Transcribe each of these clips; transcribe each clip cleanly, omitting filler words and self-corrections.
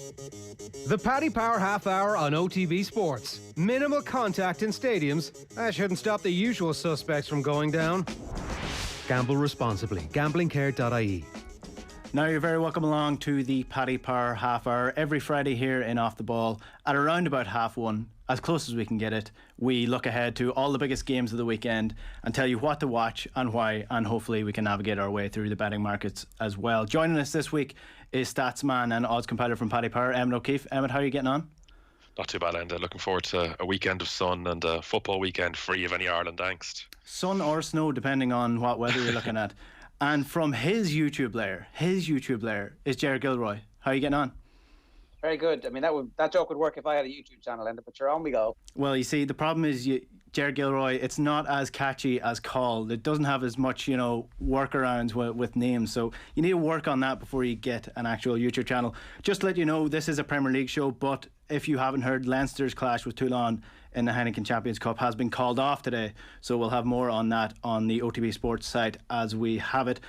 The Paddy Power Half Hour on OTB Sports. Minimal contact in stadiums. That shouldn't stop the usual suspects from going down. Gamble responsibly. Gamblingcare.ie. Now you're very welcome along to the Paddy Power Half Hour every Friday here in Off the Ball at around about 1:30, as close as we can get it. We look ahead to all the biggest games of the weekend and tell you what to watch and why, and hopefully we can navigate our way through the betting markets as well. Joining us this week is Statsman and odds competitor from Paddy Power, Emmet O'Keeffe. Emmet, how are you getting on? Not too bad, Enda. Looking forward to a weekend of sun and a football weekend free of any Ireland angst. Sun or snow, depending on what weather you're looking at. And from his YouTube lair is Jared Gilroy. How are you getting on? Very good. I mean, that joke would work if I had a YouTube channel, Enda, but you're on we go. Well, you see, the problem is Jared Gilroy, it's not as catchy as Coll. It doesn't have as much, workarounds with names. So you need to work on that before you get an actual YouTube channel. Just to let you know, this is a Premier League show, but if you haven't heard, Leinster's clash with Toulon in the Heineken Champions Cup has been called off today. So we'll have more on that on the OTB Sports site as we have it.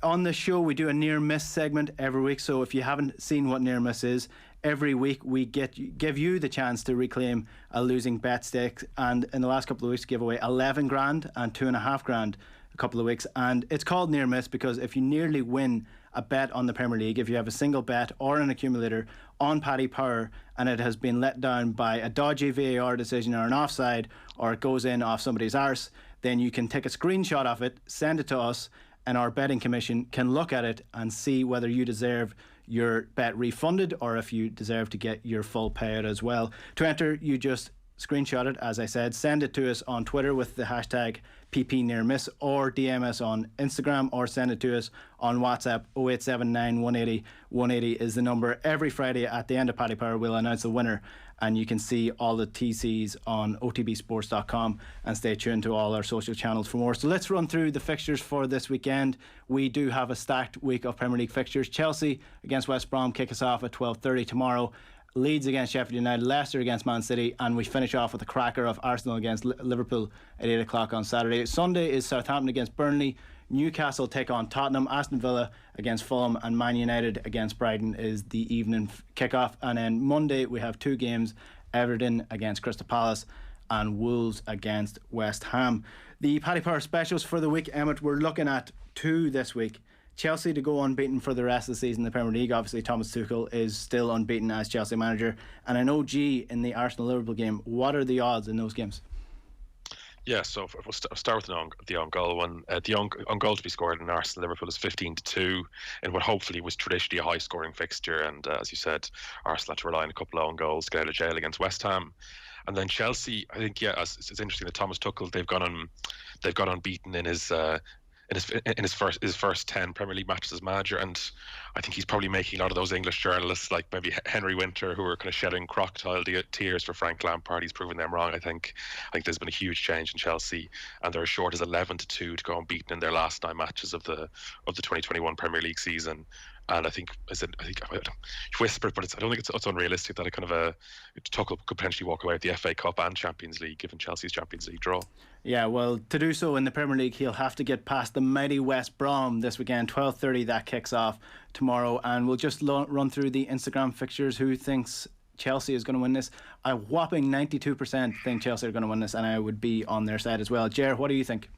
On the show, we do a near miss segment every week. So if you haven't seen what near miss is, every week we give you the chance to reclaim a losing bet stake. And in the last couple of weeks, give away 11 grand and 2.5 grand a couple of weeks. And it's called near miss because if you nearly win a bet on the Premier League, if you have a single bet or an accumulator on Paddy Power and it has been let down by a dodgy VAR decision or an offside, or it goes in off somebody's arse, then you can take a screenshot of it, send it to us, and our betting commission can look at it and see whether you deserve your bet refunded or if you deserve to get your full payout as well. To enter, you just screenshot it, as I said, send it to us on Twitter with the hashtag PPNearMiss, or DM us on Instagram, or send it to us on WhatsApp. 0879 180 180 is the number. Every Friday at the end of Paddy Power we'll announce the winner, and you can see all the TCs on otbsports.com and stay tuned to all our social channels for more. So let's run through the fixtures for this weekend. We do have a stacked week of Premier League fixtures. Chelsea against West Brom kick us off at 12:30 tomorrow. Leeds against Sheffield United, Leicester against Man City, and we finish off with a cracker of Arsenal against Liverpool at 8 o'clock on Saturday. Sunday is Southampton against Burnley, Newcastle take on Tottenham, Aston Villa against Fulham, and Man United against Brighton is the evening kickoff. And then Monday we have two games, Everton against Crystal Palace and Wolves against West Ham. The Paddy Power specials for the week, Emmet, we're looking at two this week. Chelsea to go unbeaten for the rest of the season in the Premier League. Obviously Thomas Tuchel is still unbeaten as Chelsea manager, and an OG in the Arsenal-Liverpool game. What are the odds in those games? Yeah, so we'll start with the on goal one. The on goal to be scored in Arsenal-Liverpool is 15-2 in what hopefully was traditionally a high scoring fixture, and as you said, Arsenal had to rely on a couple of own goals to get out of jail against West Ham. And then Chelsea, I think, it's interesting that Thomas Tuchel, they've gone unbeaten in his first 10 Premier League matches as manager, and I think he's probably making a lot of those English journalists like maybe Henry Winter, who are kind of shedding crocodile tears for Frank Lampard. He's proven them wrong. I think there's been a huge change in Chelsea, and they're as short as 11-2 to go unbeaten in their last 9 matches of the 2021 Premier League season. And I think you whispered, but I don't think it's unrealistic that Tuchel could potentially walk away with the FA Cup and Champions League, given Chelsea's Champions League draw. Yeah, well, to do so in the Premier League, he'll have to get past the mighty West Brom this weekend. 12:30 that kicks off tomorrow, and we'll just run through the Instagram fixtures. Who thinks Chelsea is going to win this? A whopping 92% think Chelsea are going to win this, and I would be on their side as well. Jer, what do you think?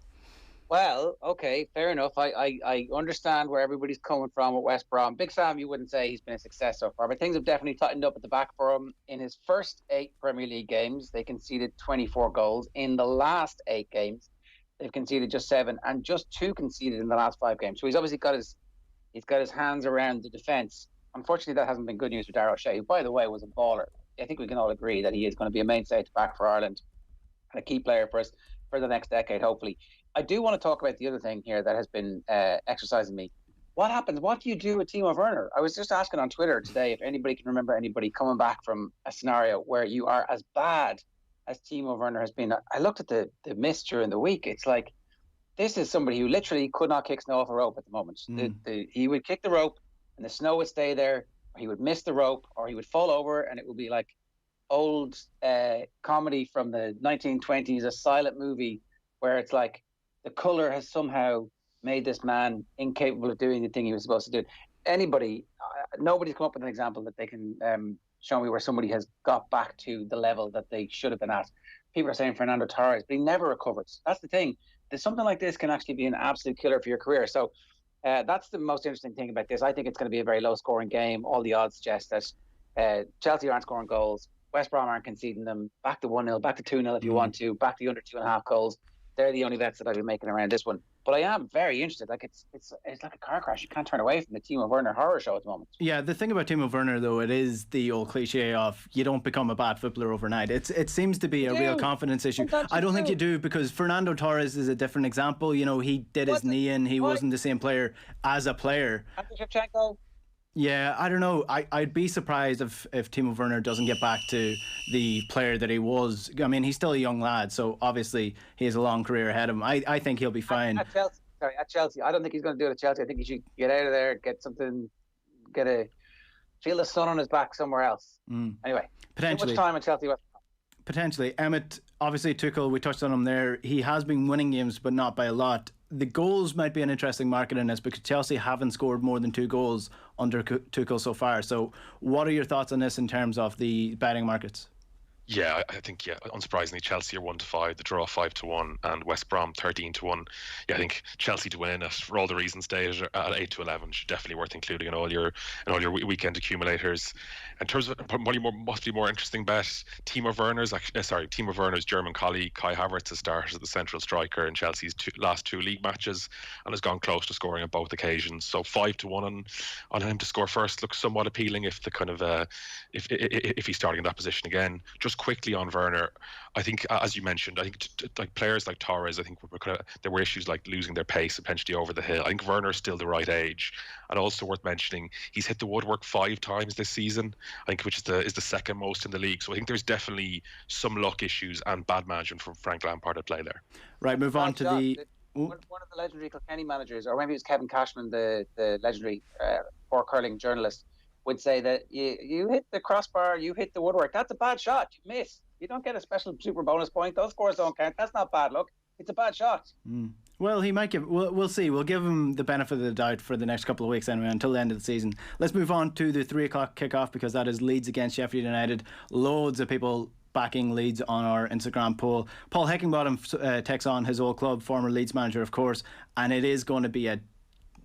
Well, okay, fair enough. I understand where everybody's coming from with West Brom. Big Sam, you wouldn't say he's been a success so far, but things have definitely tightened up at the back for him. In his first 8 Premier League games, they conceded 24 goals. In the last 8 games, they've conceded just 7, and just 2 conceded in the last 5 games. So he's obviously got his hands around the defence. Unfortunately, that hasn't been good news for Darrell O'Shea, who, by the way, was a baller. I think we can all agree that he is going to be a mainstay at the back for Ireland and a key player for us for the next decade, hopefully. I do want to talk about the other thing here that has been exercising me. What happens? What do you do with Timo Werner? I was just asking on Twitter today if anybody can remember anybody coming back from a scenario where you are as bad as Timo Werner has been. I looked at the mist during the week. It's like, this is somebody who literally could not kick snow off a rope at the moment. He would kick the rope and the snow would stay there, or he would miss the rope, or he would fall over, and it would be like old comedy from the 1920s, a silent movie where it's like the colour has somehow made this man incapable of doing the thing he was supposed to do. Anybody, nobody's come up with an example that they can show me where somebody has got back to the level that they should have been at. People are saying Fernando Torres, but he never recovers. That's the thing. There's something like this can actually be an absolute killer for your career. So that's the most interesting thing about this. I think it's going to be a very low-scoring game. All the odds suggest that Chelsea aren't scoring goals. West Brom aren't conceding them. Back to 1-0, back to 2-0 if you want to. Back to under 2.5 goals. They're the only bets that I'll be making around this one. But I am very interested. Like it's like a car crash. You can't turn away from the Timo Werner horror show at the moment. Yeah, the thing about Timo Werner, though, it is the old cliche of you don't become a bad footballer overnight. It seems to be a real confidence issue. I don't think you do, because Fernando Torres is a different example. You know, he did his knee in. He wasn't the same player as a player. Shevchenko. Yeah, I don't know. I'd be surprised if Timo Werner doesn't get back to the player that he was. I mean, he's still a young lad, so obviously he has a long career ahead of him. I think he'll be fine. At Chelsea. I don't think he's going to do it at Chelsea. I think he should get out of there, get something, feel the sun on his back somewhere else. Anyway, potentially. Too much time at Chelsea. Potentially. Emmet, obviously Tuchel, we touched on him there. He has been winning games, but not by a lot. The goals might be an interesting market in this, because Chelsea haven't scored more than 2 goals under Tuchel so far. So what are your thoughts on this in terms of the betting markets? Yeah, I think, unsurprisingly, Chelsea are 1-5, the draw 5-1, and West Brom 13-1. Yeah, I think Chelsea to win it, for all the reasons stated, at 8-11 should definitely worth including in all your weekend accumulators. In terms of must be more interesting bet, Timo Werner's German colleague Kai Havertz has started as the central striker in Chelsea's last 2 league matches and has gone close to scoring on both occasions. So 5-1 on him to score first looks somewhat appealing if the kind of if he's starting in that position again. Just quickly on Werner, I think, as you mentioned, I think like players like Torres, I think there were issues like losing their pace eventually over the hill. I think Werner's still the right age, and also worth mentioning, he's hit the woodwork 5 times this season, I think, which is the second most in the league. So I think there's definitely some luck issues and bad management from Frank Lampard at play there. Right, move on to one of the legendary Kilkenny managers, or maybe it was Kevin Cashman, the legendary poor curling journalist, would say that you hit the crossbar, you hit the woodwork. That's a bad shot. You miss. You don't get a special super bonus point. Those scores don't count. That's not bad luck. It's a bad shot. Well, he might give. We'll see. We'll give him the benefit of the doubt for the next couple of weeks anyway, until the end of the season. Let's move on to the 3:00 kickoff, because that is Leeds against Sheffield United. Loads of people backing Leeds on our Instagram poll. Paul Heckingbottom takes on his old club, former Leeds manager, of course, and it is going to be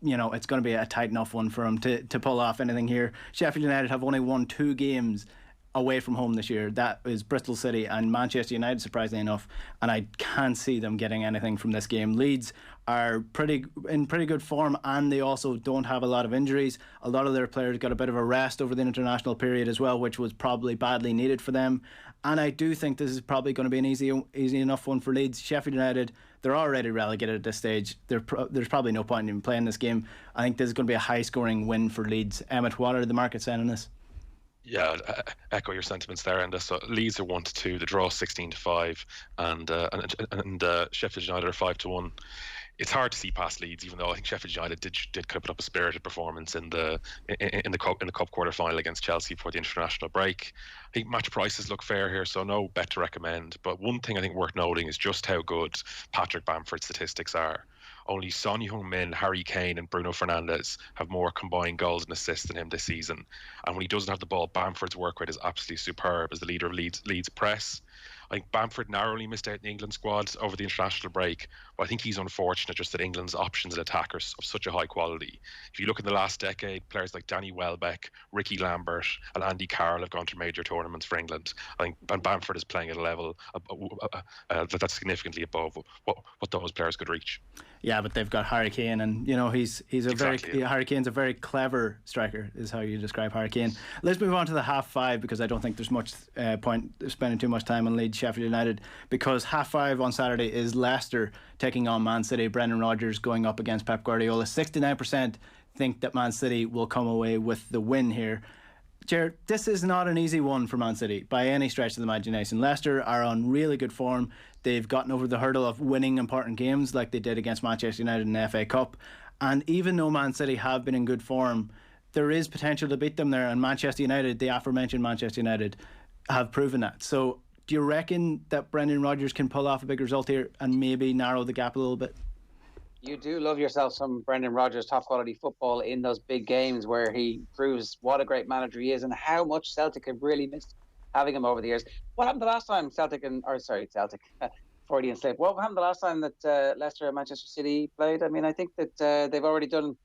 it's going to be a tight enough one for him to pull off anything here. Sheffield United have only won 2 games away from home this year. That is Bristol City and Manchester United, surprisingly enough, and I can't see them getting anything from this game. Leeds are in pretty good form, and they also don't have a lot of injuries. A lot of their players got a bit of a rest over the international period as well, which was probably badly needed for them. And I do think this is probably going to be an easy enough one for Leeds. Sheffield United, they're already relegated at this stage. There's probably no point in playing this game. I think this is going to be a high-scoring win for Leeds. Emmet, what are the markets saying on this? Yeah, echo your sentiments there, Enda. So Leeds are 1-2, the draw 16-5, and Sheffield United are 5-1. It's hard to see past Leeds, even though I think Sheffield United did put up a spirited performance in the cup quarter final against Chelsea before the international break. I think match prices look fair here, so no bet to recommend. But one thing I think worth noting is just how good Patrick Bamford's statistics are. Only Son Heung-min, Harry Kane and Bruno Fernandes have more combined goals and assists than him this season. And when he doesn't have the ball, Bamford's work rate is absolutely superb as the leader of Leeds press. I think Bamford narrowly missed out in the England squad over the international break, but I think he's unfortunate just that England's options at attack are of such a high quality. If you look in the last decade, players like Danny Welbeck, Ricky Lambert and Andy Carroll have gone to major tournaments for England. I think and Bamford is playing at a level that's significantly above what those players could reach. Yeah, but they've got Harry Kane, and Harry Kane's a very clever striker, is how you describe Harry Kane. Let's move on to the half 5, because I don't think there's much point spending too much time on Leeds Sheffield United, because half 5 on Saturday is Leicester taking on Man City. Brendan Rodgers going up against Pep Guardiola. 69% think that Man City will come away with the win here. Jared, this is not an easy one for Man City by any stretch of the imagination. Leicester are on really good form. They've gotten over the hurdle of winning important games like they did against Manchester United in the FA Cup. And even though Man City have been in good form, there is potential to beat them there. And Manchester United, the aforementioned Manchester United, have proven that. So do you reckon that Brendan Rodgers can pull off a big result here and maybe narrow the gap a little bit? You do love yourself some Brendan Rodgers top quality football in those big games where he proves what a great manager he is and how much Celtic have really missed having him over the years. What happened the last time Celtic, Freudian slip. What happened the last time that Leicester and Manchester City played? I mean, I think that they've already done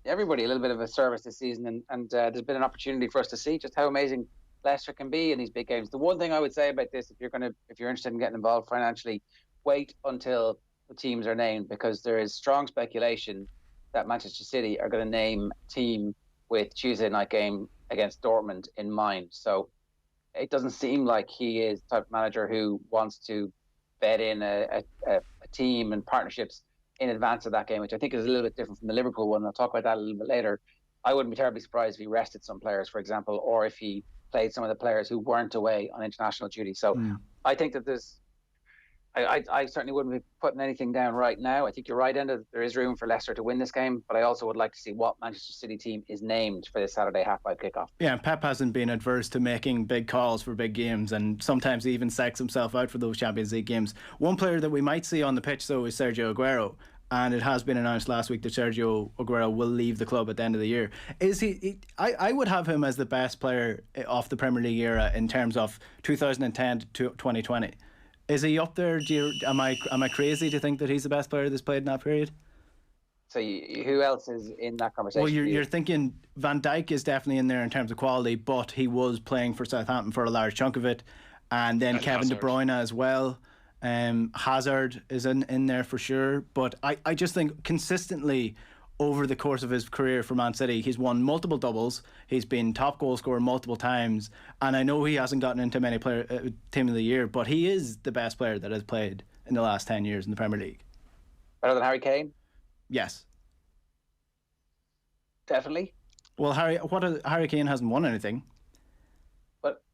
everybody a little bit of a service this season, and there's been an opportunity for us to see just how amazing Leicester can be in these big games. The one thing I would say about this, if you're interested in getting involved financially, wait until the teams are named, because there is strong speculation that Manchester City are going to name a team with Tuesday night game against Dortmund in mind. So it doesn't seem like he is the type of manager who wants to bet in a team and partnerships in advance of that game, which I think is a little bit different from the Liverpool one. I'll talk about that a little bit later. I wouldn't be terribly surprised if he rested some players, for example, or if he played some of the players who weren't away on international duty. So I think that I certainly wouldn't be putting anything down right now. I think you're right, Enda. There is room for Leicester to win this game, but I also would like to see what Manchester City team is named for this Saturday half-five kickoff. Yeah, and Pep hasn't been adverse to making big calls for big games, and sometimes he even sacks himself out for those Champions League games. One player that we might see on the pitch, though, is Sergio Aguero. And it has been announced last week that Sergio Aguero will leave the club at the end of the year. Is I would have him as the best player of the Premier League era in terms of 2010 to 2020. Is he up there? Am I crazy to think that he's the best player that's played in that period? So who else is in that conversation? Well, you're thinking Van Dijk is definitely in there in terms of quality, but he was playing for Southampton for a large chunk of it, and then Kevin De Bruyne as well. Hazard is in there for sure, but I just think consistently over the course of his career for Man City, he's won multiple doubles, he's been top goal scorer multiple times, and I know he hasn't gotten into many team of the year, but he is the best player that has played in the last 10 years in the Premier League. Better than Harry Kane? Yes, definitely. Well, Harry Kane hasn't won anything.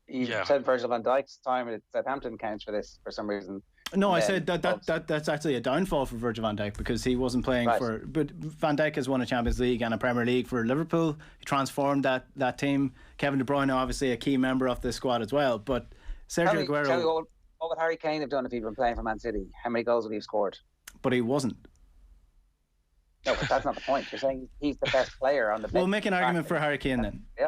You said Virgil van Dijk's time at Southampton counts for this for some reason. No, I said that's actually a downfall for Virgil van Dijk because he wasn't playing but Van Dijk has won a Champions League and a Premier League for Liverpool. He transformed that team. Kevin De Bruyne obviously a key member of this squad as well. But Sergio Aguero. Tell me what would Harry Kane have done if he'd been playing for Man City? How many goals would he have scored? But he wasn't. No, but that's not the point. You're saying he's the best player on the bench. We'll make an argument for Harry Kane then. Yeah.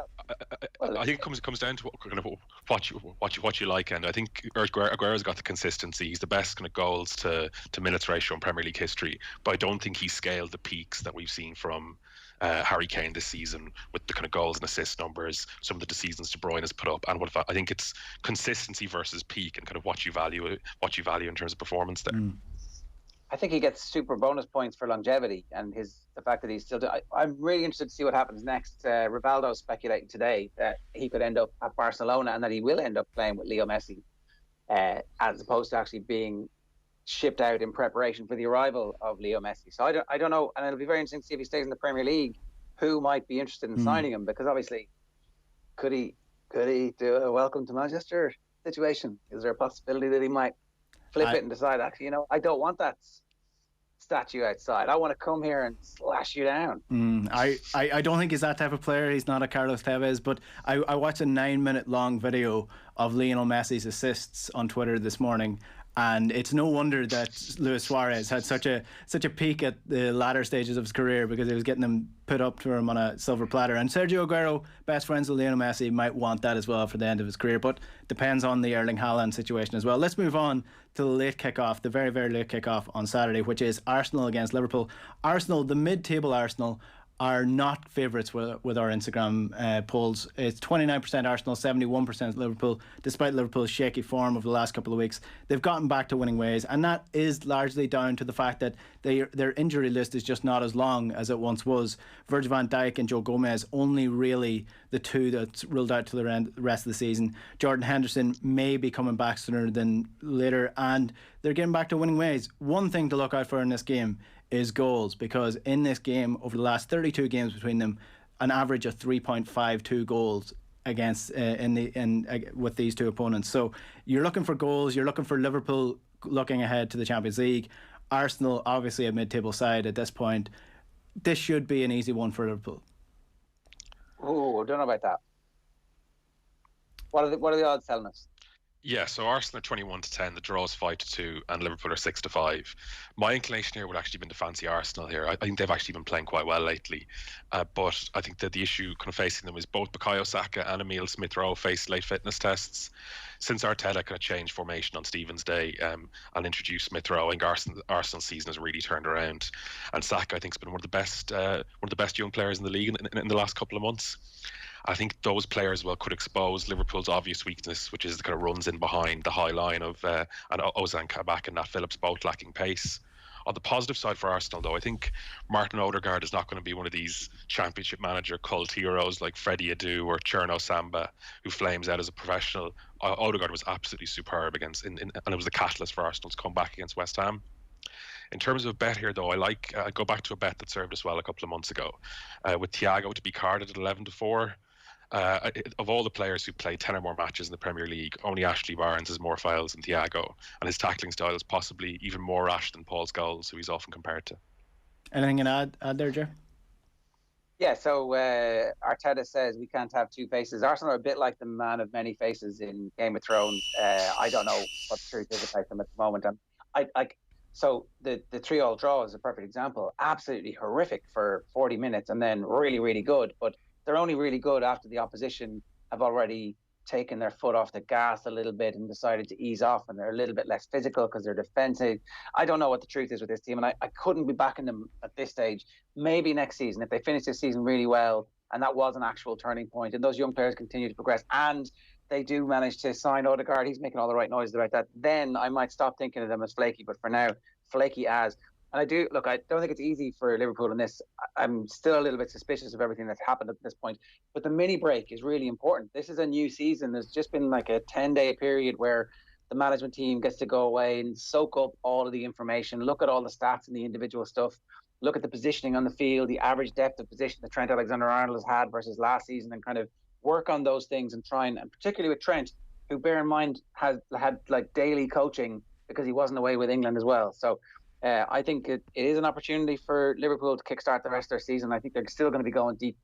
I think it comes down to kind of what you like, and I think Aguero's got the consistency. He's the best kind of goals to minutes ratio in Premier League history, but I don't think he scaled the peaks that we've seen from Harry Kane this season with the kind of goals and assist numbers, some of the seasons De Bruyne has put up, and I think it's consistency versus peak and kind of what you value in terms of performance there. I think he gets super bonus points for longevity and the fact that he's still. I'm really interested to see what happens next. Rivaldo's speculating today that he could end up at Barcelona and that he will end up playing with Leo Messi, as opposed to actually being shipped out in preparation for the arrival of Leo Messi. So I don't know, and it'll be very interesting to see if he stays in the Premier League. Who might be interested in signing him? Because obviously, could he do a welcome to Manchester situation? Is there a possibility that he might flip it and decide, actually, I don't want that statue outside. I want to come here and slash you down. I don't think he's that type of player. He's not a Carlos Tevez, but I watched a 9-minute long video of Lionel Messi's assists on Twitter this morning, and it's no wonder that Luis Suarez had such a peak at the latter stages of his career because he was getting them put up to him on a silver platter. And Sergio Aguero, best friends with Lionel Messi, might want that as well for the end of his career, but depends on the Erling Haaland situation as well. Let's move on to the late kickoff, the very, very late kickoff on Saturday, which is Arsenal against Liverpool. Arsenal, the mid-table Arsenal, are not favourites with our Instagram polls. It's 29% Arsenal, 71% Liverpool, despite Liverpool's shaky form over the last couple of weeks. They've gotten back to winning ways, and that is largely down to the fact that their injury list is just not as long as it once was. Virgil van Dijk and Joe Gomez only really the two that's ruled out to the rest of the season. Jordan Henderson may be coming back sooner than later, and they're getting back to winning ways. One thing to look out for in this game is goals, because in this game, over the last 32 games between them, an average of 3.52 goals against with these two opponents. So you're looking for goals. You're looking for Liverpool looking ahead to the Champions League. Arsenal, obviously a mid-table side at this point. This should be an easy one for Liverpool. Oh, I don't know about that. What are the odds telling us? Yeah, so Arsenal are 21-10, the draw is 5-2, and Liverpool are 6-5. My inclination here would actually been to fancy Arsenal here. I think they've actually been playing quite well lately, but I think that the issue kind of facing them is both Bukayo Saka and Emile Smith-Rowe faced late fitness tests. Since Arteta kind of changed formation on Stephen's Day and introduced Smith-Rowe, I think Arsenal's season has really turned around, and Saka I think has been one of the best young players in the league in the last couple of months. I think those players could expose Liverpool's obvious weakness, which is the kind of runs in behind the high line of and Ozan Kabak and Nat Phillips both lacking pace. On the positive side for Arsenal, though, I think Martin Odegaard is not going to be one of these championship manager cult heroes like Freddie Adu or Cherno Samba, who flames out as a professional. Odegaard was absolutely superb and it was the catalyst for Arsenal's comeback against West Ham. In terms of a bet here, though, I go back to a bet that served us well a couple of months ago, with Thiago to be carded at 11-4. Of all the players who played 10 or more matches in the Premier League, only Ashley Barnes has more fouls than Thiago, and his tackling style is possibly even more rash than Paul Scholes, who he's often compared to. Anything to add there, Jer? Yeah, so Arteta says we can't have two faces. Arsenal are a bit like the man of many faces in Game of Thrones. I don't know what the truth is about them at the moment. So the 3-3 draw is a perfect example. Absolutely horrific for 40 minutes and then really, really good. But they're only really good after the opposition have already taken their foot off the gas a little bit and decided to ease off, and they're a little bit less physical because they're defensive. I don't know what the truth is with this team, and I couldn't be backing them at this stage. Maybe next season, if they finish this season really well, and that was an actual turning point, and those young players continue to progress, and they do manage to sign Odegaard, he's making all the right noises about that, then I might stop thinking of them as flaky. But for now, flaky as. And I don't think it's easy for Liverpool in this. I'm still a little bit suspicious of everything that's happened at this point. But the mini break is really important. This is a new season. There's just been like a 10-day period where the management team gets to go away and soak up all of the information, look at all the stats and the individual stuff, look at the positioning on the field, the average depth of position that Trent Alexander-Arnold has had versus last season, and kind of work on those things and try and particularly with Trent, who, bear in mind, has had like daily coaching because he wasn't away with England as well. So I think it is an opportunity for Liverpool to kickstart the rest of their season. I think they're still going to be going deep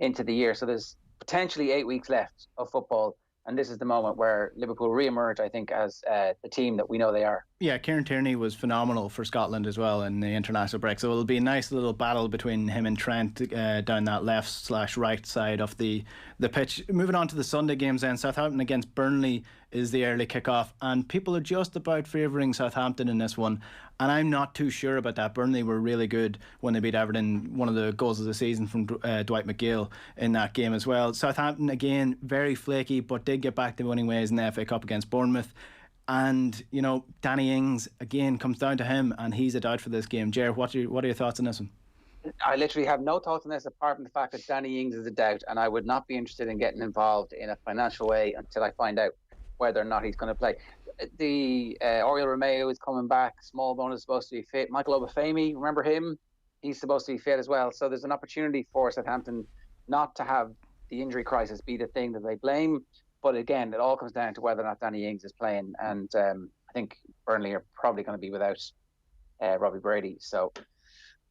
into the year. So there's potentially 8 weeks left of football. And this is the moment where Liverpool re-emerge, I think, as the team that we know they are. Yeah, Kieran Tierney was phenomenal for Scotland as well in the international break. So it'll be a nice little battle between him and Trent down that left/right side of the pitch. Moving on to the Sunday games then, Southampton against Burnley is the early kickoff. And people are just about favouring Southampton in this one. And I'm not too sure about that. Burnley were really good when they beat Everton. One of the goals of the season from Dwight McGill in that game as well. Southampton, again, very flaky, but did get back to winning ways in the FA Cup against Bournemouth. And, you know, Danny Ings, again, comes down to him, and he's a doubt for this game. Ger, what are your thoughts on this one? I literally have no thoughts on this apart from the fact that Danny Ings is a doubt, and I would not be interested in getting involved in a financial way until I find out whether or not he's going to play. The Oriol Romeo is coming back. Smallbone is supposed to be fit. Michael Obafemi, remember him? He's supposed to be fit as well. So there's an opportunity for Southampton not to have the injury crisis be the thing that they blame. But again, it all comes down to whether or not Danny Ings is playing. And I think Burnley are probably going to be without Robbie Brady. So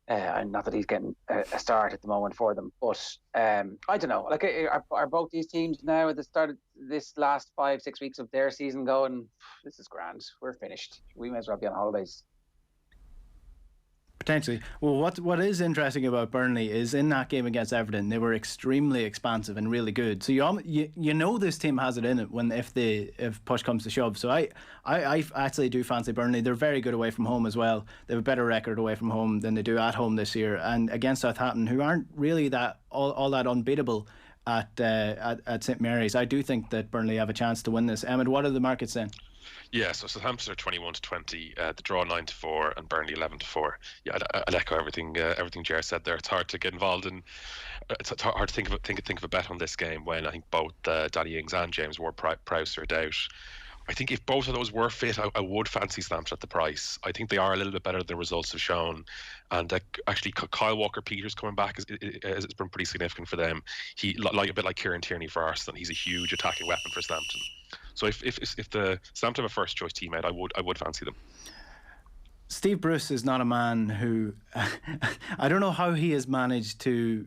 not that he's getting a start at the moment for them. But I don't know. Like, are both these teams now at the start of this last 5-6 weeks of their season going, this is grand, we're finished, we may as well be on holidays? Potentially. Well, what is interesting about Burnley is in that game against Everton, they were extremely expansive and really good. So you know this team has it in it if push comes to shove. So I actually do fancy Burnley. They're very good away from home as well. They have a better record away from home than they do at home this year. And against Southampton, who aren't really that all that unbeatable at St Mary's, I do think that Burnley have a chance to win this. Emmet, what are the markets saying? Yeah, so Southampton are 21-20, the draw 9-4, and Burnley 11-4. Yeah, I'd echo everything Ger said there. It's hard to get involved in. It's hard to think of a bet on this game when I think both Danny Ings and James Ward-Prowse are out. I think if both of those were fit, I would fancy Southampton at the price. I think they are a little bit better than the results have shown. And actually, Kyle Walker-Peters coming back has been pretty significant for them. He, like a bit like Kieran Tierney for Arsenal, he's a huge attacking weapon for Southampton. So if the Southampton have a first choice teammate, I would fancy them. Steve Bruce is not a man who I don't know how he has managed to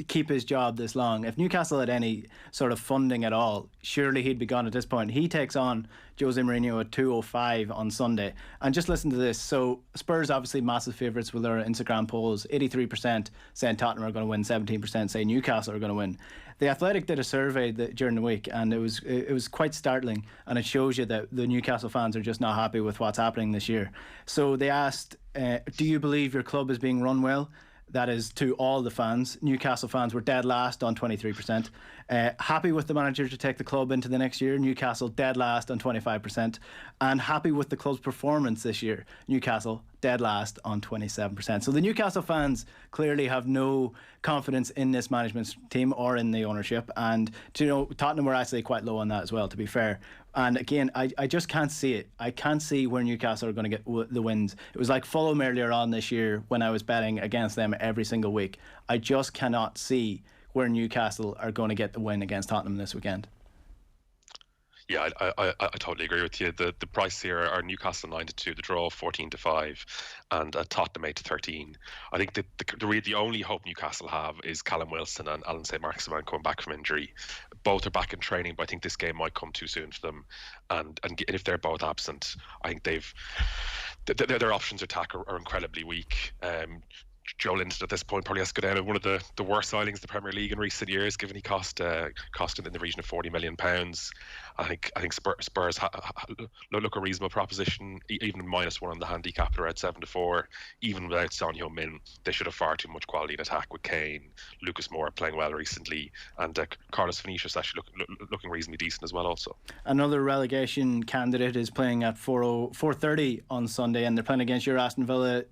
keep his job this long. If Newcastle had any sort of funding at all, surely he'd be gone at this point. He takes on Jose Mourinho at 2:05 on Sunday. And just listen to this. So Spurs obviously massive favourites with their Instagram polls. 83% saying Tottenham are going to win, 17% saying Newcastle are going to win. The Athletic did a survey during the week, and it was quite startling, and it shows you that the Newcastle fans are just not happy with what's happening this year. So they asked, do you believe your club is being run well? That is to all the fans. Newcastle fans were dead last on 23%. Happy with the manager to take the club into the next year. Newcastle dead last on 25%. And happy with the club's performance this year. Newcastle dead last on 27%. So the Newcastle fans clearly have no confidence in this management team or in the ownership. And Tottenham were actually quite low on that as well, to be fair. And again, I just can't see it. I can't see where Newcastle are going to get the wins. It was like Fulham earlier on this year when I was betting against them every single week. I just cannot see where Newcastle are going to get the win against Tottenham this weekend. Yeah, I totally agree with you. The price here are Newcastle 9-2, the draw 14-5, and Tottenham 8-13. I think the only hope Newcastle have is Callum Wilson and Alan St. Maximin coming back from injury. Both are back in training, but I think this game might come too soon for them. And if they're both absent, I think their options of attack are incredibly weak. Joe Linton at this point probably has to go down as one of the worst signings in the Premier League in recent years, given he cost in the region of £40 million. I think Spurs look a reasonable proposition, even -1 on the handicap. They're at 7-4. Even without Son Heung-min, they should have far too much quality in attack with Kane, Lucas Moura playing well recently, and Carlos Vinicius actually looking reasonably decent as well also. Another relegation candidate is playing at 4:30 on Sunday, and they're playing against your Aston Villa.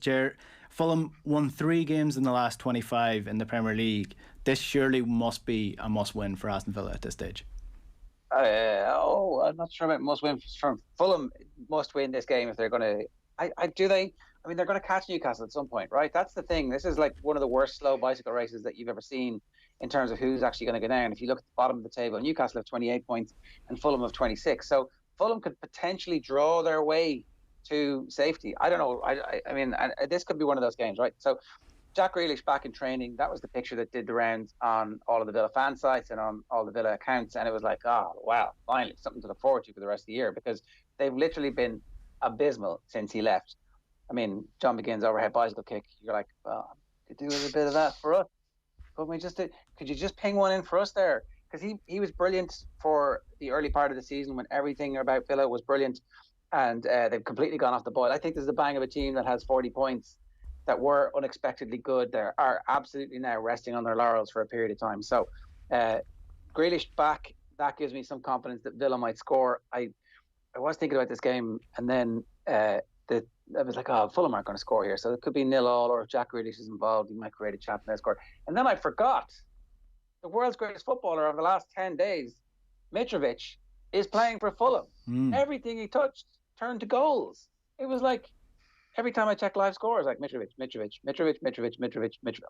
Fulham won 3 games in the last 25 in the Premier League. This surely must be a must-win for Aston Villa at this stage. I'm not sure about must-win. From Fulham must win this game if they're going to... I mean, they're going to catch Newcastle at some point, right? That's the thing. This is like one of the worst slow bicycle races that you've ever seen in terms of who's actually going to go down. If you look at the bottom of the table, Newcastle have 28 points and Fulham have 26. So Fulham could potentially draw their way to safety. I don't know. I mean, this could be one of those games, right? So Jack Grealish back in training. That was the picture that did the rounds on all of the Villa fan sites and on all the Villa accounts. And it was like, oh, wow, finally something to look forward to for the rest of the year, because they've literally been abysmal since he left. I mean, John McGinn's overhead bicycle kick. You're like, well, could do a bit of that for us. Could you just ping one in for us there? Because he was brilliant for the early part of the season when everything about Villa was brilliant. And they've completely gone off the boil. I think this is the bang of a team that has 40 points that were unexpectedly good. They are absolutely now resting on their laurels for a period of time. So Grealish back, that gives me some confidence that Villa might score. I was thinking about this game, and then I was like, oh, Fulham aren't going to score here. So it could be 0-0, or if Jack Grealish is involved, he might create a chance and they score. And then I forgot the world's greatest footballer of the last 10 days, Mitrovic, is playing for Fulham. Everything he touched turned to goals. It was like every time I check live scores, like Mitrovic.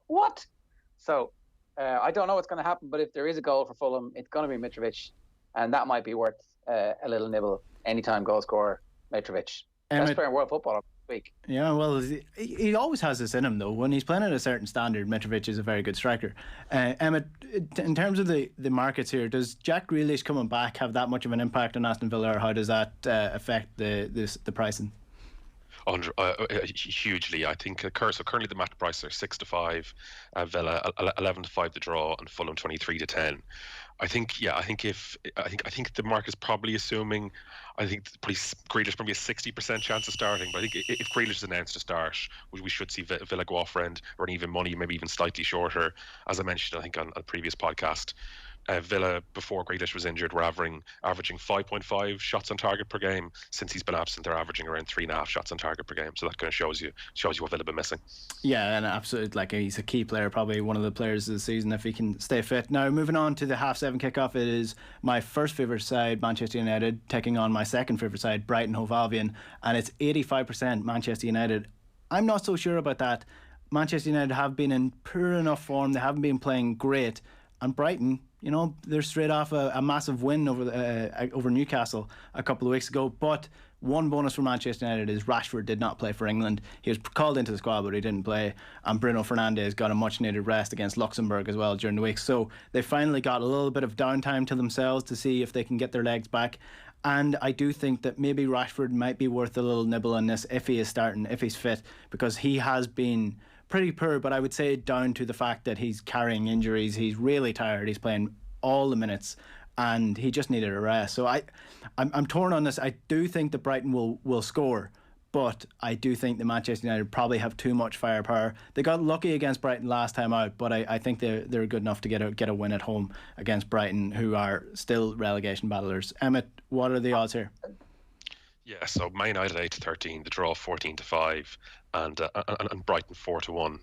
What? So I don't know what's going to happen, but if there is a goal for Fulham, it's going to be Mitrovic, and that might be worth a little nibble. Anytime goal scorer, Mitrovic. Best player in world football this week. Yeah, well, he always has this in him, though. When he's playing at a certain standard, Mitrovic is a very good striker. Emmet, in terms of the markets here, does Jack Grealish coming back have that much of an impact on Aston Villa, or how does that affect the pricing? Hugely, I think. So currently the match prices are 6-5, Villa 11-5 the draw, and Fulham 23-10. I think the market's probably assuming. I think Grealish probably a 60% chance of starting. But I think if Grealish is announced to start, we should see Villa go off rent, or even money, maybe even slightly shorter. As I mentioned, I think on a previous podcast, Villa, before Grealish was injured, were averaging 5.5 shots on target per game. Since he's been absent, they're averaging around 3.5 shots on target per game. So that kind of shows you what Villa have been missing. Yeah, and absolutely, like, he's a key player, probably one of the players of the season if he can stay fit. Now, moving on to the 7:30 kickoff, it is my first favourite side, Manchester United, taking on my second favourite side, Brighton Hove Albion, and it's 85% Manchester United. I'm not so sure about that. Manchester United have been in poor enough form. They haven't been playing great, and Brighton, they're straight off a massive win over Newcastle a couple of weeks ago. But One bonus for Manchester United is Rashford did not play for England. He was called into the squad, but he didn't play. And Bruno Fernandes got a much-needed rest against Luxembourg as well during the week. So they finally got a little bit of downtime to themselves to see if they can get their legs back. And I do think that maybe Rashford might be worth a little nibble on this if he is starting, if he's fit, because he has been pretty poor, but I would say down to the fact that he's carrying injuries. He's really tired. He's playing all the minutes, and he just needed a rest. So I'm torn on this. I do think that Brighton will score, but I do think that Manchester United probably have too much firepower. They got lucky against Brighton last time out, but I think they're good enough to get a win at home against Brighton, who are still relegation battlers. Emmet, what are the odds here? Yeah, so Man United 8-13, the draw 14-5, and Brighton 4-1.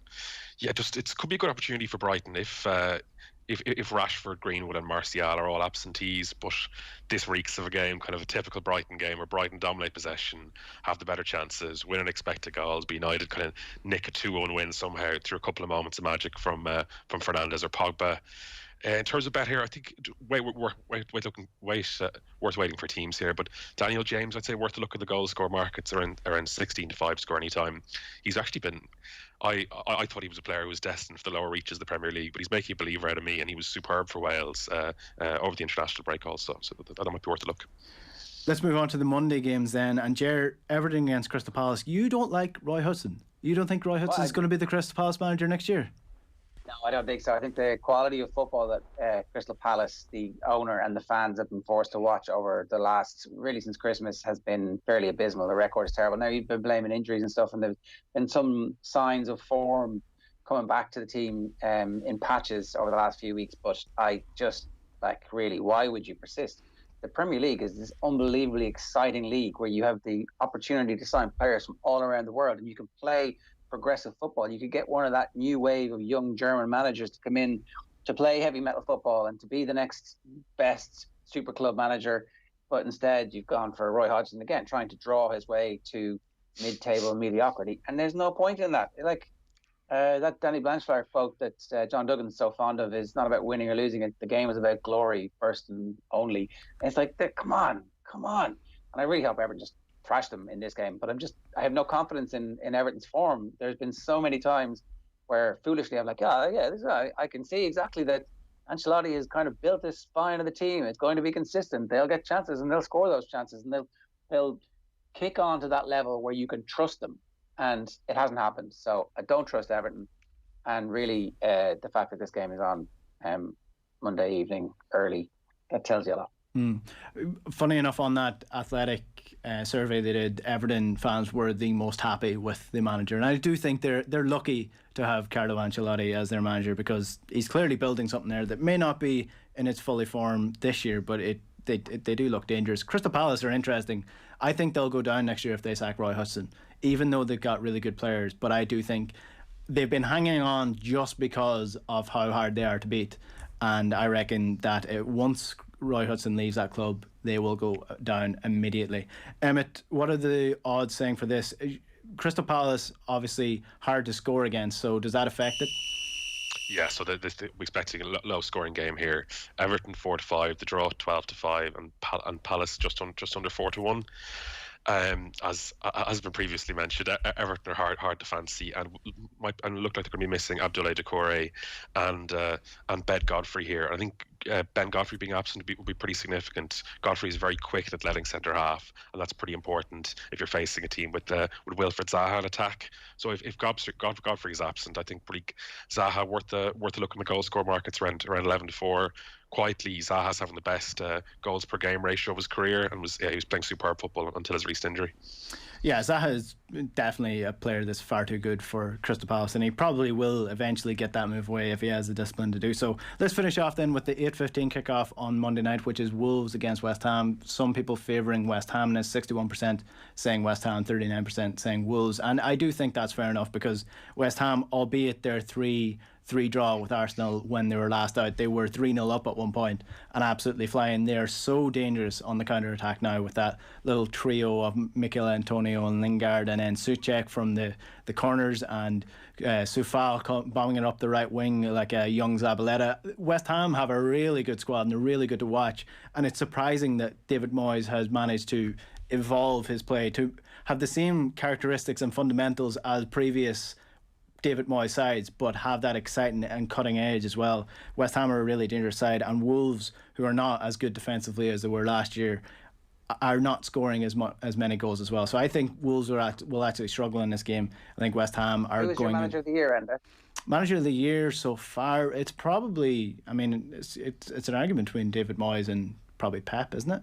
Yeah, it could be a good opportunity for Brighton if Rashford, Greenwood, and Martial are all absentees. But this reeks of a game, kind of a typical Brighton game, where Brighton dominate possession, have the better chances, win unexpected goals. Be United kind of nick a 2-1 win somehow through a couple of moments of magic from Fernandes or Pogba. In terms of bet here, I think worth waiting for teams here. But Daniel James, I'd say worth a look at the goal score markets around 16-5 score anytime. He's actually been. I thought he was a player who was destined for the lower reaches of the Premier League, but he's making a believer out of me, and he was superb for Wales over the international break also. So that might be worth a look. Let's move on to the Monday games then. And Everton against Crystal Palace. You don't like Roy Hodgson. You don't think Roy Hodgson is going to be the Crystal Palace manager next year? No, I don't think so. I think the quality of football that Crystal Palace, the owner and the fans have been forced to watch over the last, really since Christmas, has been fairly abysmal. The record is terrible. Now you've been blaming injuries and stuff, and there's been some signs of form coming back to the team in patches over the last few weeks. But I just, really, why would you persist? The Premier League is this unbelievably exciting league where you have the opportunity to sign players from all around the world, and you can play progressive football. You could get one of that new wave of young German managers to come in to play heavy metal football and to be the next best super club manager, but instead you've gone for Roy Hodgson again, trying to draw his way to mid-table mediocrity, and there's no point in that. That Danny Blanchflower quote that John Duggan's so fond of is not about winning or losing. The game is about glory first and only. And it's come on, and I really hope Everton just trash them in this game, but I have no confidence in Everton's form. There's been so many times where foolishly I'm like, I can see exactly that Ancelotti has kind of built this spine of the team. It's going to be consistent. They'll get chances and they'll score those chances, and they'll kick on to that level where you can trust them, and it hasn't happened. So I don't trust Everton, and really the fact that this game is on Monday evening early, that tells you a lot. Funny enough, on that Athletic survey they did, Everton fans were the most happy with the manager, and I do think they're lucky to have Carlo Ancelotti as their manager, because he's clearly building something there that may not be in its fully form this year, but they do look dangerous. Crystal Palace are interesting. I think they'll go down next year if they sack Roy Hodgson, even though they've got really good players, but I do think they've been hanging on just because of how hard they are to beat, and I reckon that once Roy Hodgson leaves that club, they will go down immediately. Emmet, what are the odds saying for this? Crystal Palace, obviously hard to score against, so does that affect it? Yeah, so we're expecting a low scoring game here. Everton 4-5, the draw 12-5, and Palace just under 4-1. As has been previously mentioned, Everton are hard to fancy, and look like they're going to be missing Abdoulaye Doucouré and Ben Godfrey here. I think Ben Godfrey being absent would be pretty significant. Godfrey is very quick at athletic centre half, and that's pretty important if you're facing a team with Wilfried Zaha in attack. So if Godfrey is absent, I think Zaha worth a look in the goal score markets around 11-4. Quietly, Zaha's having the best goals per game ratio of his career, and he was playing superb football until his recent injury. Yeah, Zaha is definitely a player that's far too good for Crystal Palace, and he probably will eventually get that move away if he has the discipline to do so. Let's finish off then with the 8:15 kickoff on Monday night, which is Wolves against West Ham. Some people favouring West Ham, and 61% saying West Ham, 39% saying Wolves, and I do think that's fair enough, because West Ham, albeit their 3 draw with Arsenal when they were last out, they were 3-0 up at one point and absolutely flying. They're so dangerous on the counter-attack now with that little trio of Mikel Antonio and Lingard, and then Souček from the corners, and Soufal bombing it up the right wing like a young Zabaleta. West Ham have a really good squad, and they're really good to watch, and it's surprising that David Moyes has managed to evolve his play to have the same characteristics and fundamentals as previous David Moyes sides, but have that exciting and cutting edge as well. West Ham are a really dangerous side, and Wolves, who are not as good defensively as they were last year, are not scoring as many goals as well. So I think Wolves will actually struggle in this game. I think West Ham are Who is your manager of the year, Enda? Manager of the year so far, it's probably, I mean, it's an argument between David Moyes and probably Pep, isn't it?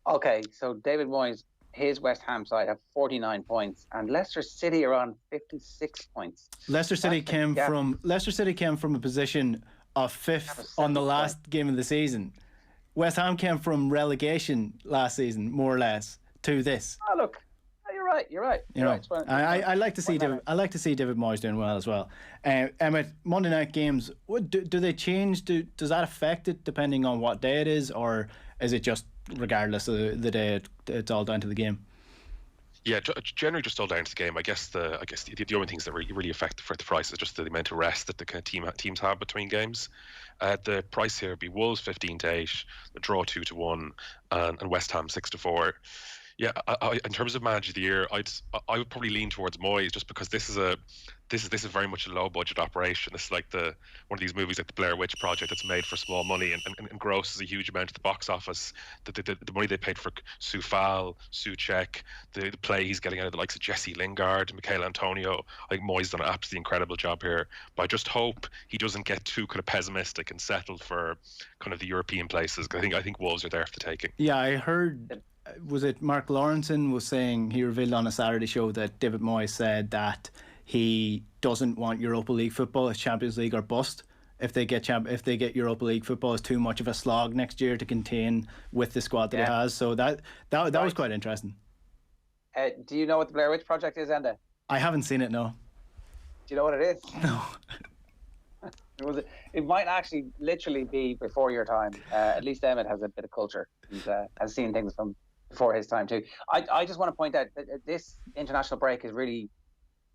Okay, so David Moyes, his West Ham side have 49 points, and Leicester City are on 56 points. Leicester City came from a position of fifth on the last game of the season. West Ham came from relegation last season, more or less, to this. Oh, look. You're right. I like to see David Moyes doing well as well. Emmet, Monday night games, do they change? Does that affect it depending on what day it is, or is it just regardless of the day? It's all down to the game. Yeah, generally just all down to the game. I guess the only things that really affect the price is just the amount of rest that the kind of teams have between games. The price here would be Wolves 15-8, the draw 2-1, and West Ham 6-4. Yeah, in terms of manager of the year, I would probably lean towards Moyes, just because this is very much a low budget operation. This is like one of these movies like the Blair Witch Project that's made for small money and grosses a huge amount at the box office. The money they paid for Soufal, Soucek, the play he's getting out of the likes of Jesse Lingard, Michael Antonio. I think Moyes done an absolutely incredible job here. But I just hope he doesn't get too kind of pessimistic and settle for kind of the European places. I think Wolves are there for the taking. Yeah, I heard. Was it Mark Lawrenson was saying, he revealed on a Saturday show that David Moyes said that he doesn't want Europa League football. It's Champions League or bust. If they get Europa League football, it's too much of a slog next year to contain with the squad that he has. So that was quite interesting. Do you know what the Blair Witch Project is, Enda? I haven't seen it, no. Do you know what it is? No. It might actually literally be before your time. At least Emmet has a bit of culture and has seen things from before his time too. I just want to point out that this international break is really,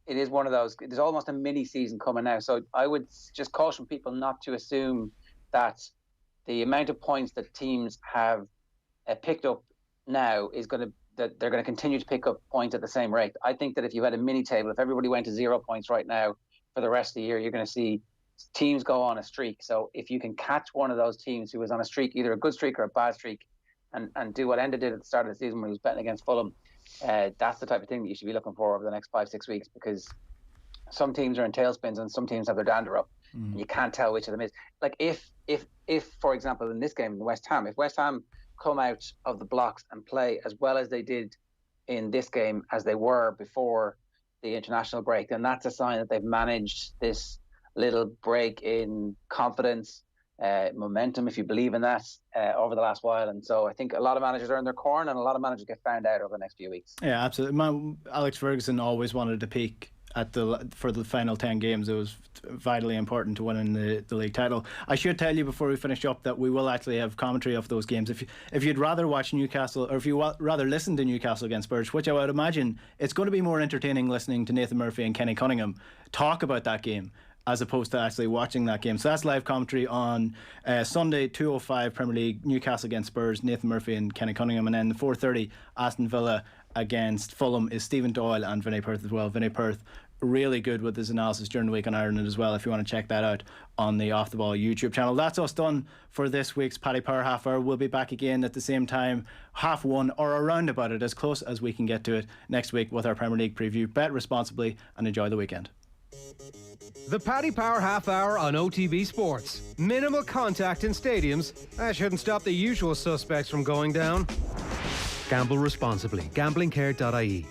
it is one of those, there's almost a mini season coming now. So I would just caution people not to assume that the amount of points that teams have picked up now is going to, that they're going to continue to pick up points at the same rate. I think that if you had a mini table, if everybody went to 0 points right now for the rest of the year, you're going to see teams go on a streak. So if you can catch one of those teams who was on a streak, either a good streak or a bad streak, and do what Enda did at the start of the season when he was betting against Fulham, that's the type of thing that you should be looking for over the next 5-6 weeks, because some teams are in tailspins and some teams have their dander up. And you can't tell which of them is. Like if for example in this game in West Ham, if West Ham come out of the blocks and play as well as they did in this game as they were before the international break, then that's a sign that they've managed this little break in confidence, momentum, if you believe in that, over the last while. And so I think a lot of managers are in their corner, and a lot of managers get found out over the next few weeks. Yeah, absolutely. Alex Ferguson always wanted to peak for the final 10 games. It was vitally important to winning the league title. I should tell you before we finish up that we will actually have commentary of those games. If you'd rather watch Newcastle, or if you rather listen to Newcastle against Spurs, which I would imagine it's going to be more entertaining listening to Nathan Murphy and Kenny Cunningham talk about that game as opposed to actually watching that game. So that's live commentary on Sunday, 2:05 Premier League, Newcastle against Spurs, Nathan Murphy and Kenny Cunningham. And then the 4:30 Aston Villa against Fulham is Stephen Doyle and Vinny Perth as well. Vinny Perth, really good with his analysis during the week on Ireland as well, if you want to check that out on the Off The Ball YouTube channel. That's us done for this week's Paddy Power Half Hour. We'll be back again at the same time, 1:30 or around about it, as close as we can get to it, next week with our Premier League preview. Bet responsibly and enjoy the weekend. The Paddy Power Half Hour on OTB Sports. Minimal contact in stadiums. That shouldn't stop the usual suspects from going down. Gamble responsibly. Gamblingcare.ie.